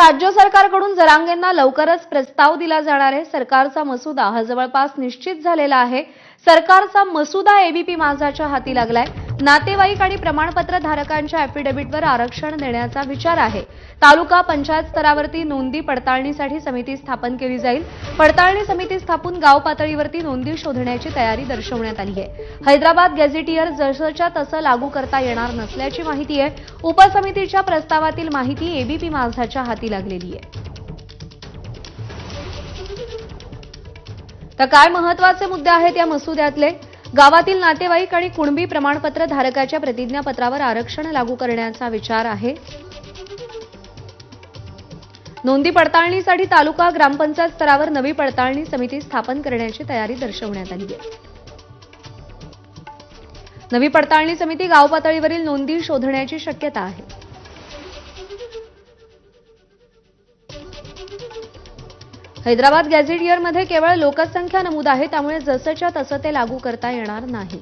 राज्य सरकारकडून जरांगेंना लवकरच प्रस्ताव दिला जाणार आहे। सरकारचा मसुदा हा जवळपास निश्चित झालेला आहे। सरकारचा मसुदा एबीपी माझाच्या हाती लागलाय। नातेवाईक आणि प्रमाणपत्र धारकांच्या ॲफिडेव्हिटवर आरक्षण देण्याचा विचार आहे। तालुका पंचायत स्तरावरती नोंदी पडताळणीसाठी समिती स्थापन केली जाईल। पडताळणी समिती स्थापून गाव पातळीवरती नोंदी शोधण्याची तयारी दर्शवण्यात आली आहे। हैदराबाद गॅझेटियर जसंच्या तसं लागू करता येणार नसल्याची माहिती आहे। उपसमितीच्या प्रस्तावातील माहिती एबीपी माझाच्या हाती लागलेली आहे। तर काय महत्त्वाचे मुद्दे आहेत या मसुद्यातले? गावातील नातेवाईक आणि कुणबी प्रमाणपत्र धारकाच्या प्रतिज्ञापत्रावर आरक्षण लागू करण्याचा विचार आहे। नोंदी पडताळणीसाठी तालुका ग्रामपंचायत स्तरावर नवी पडताळणी समिती स्थापन करण्याची तयारी दर्शवण्यात आली आहे। नवी पडताळणी समिती गाव पातळीवरील नोंदी शोधण्याची शक्यता आहे। हैदराबाद गॅझेटियरमध्ये केवळ लोकसंख्या नमूद आहे, त्यामुळे जसंच्या तसं ते लागू करता येणार नाही।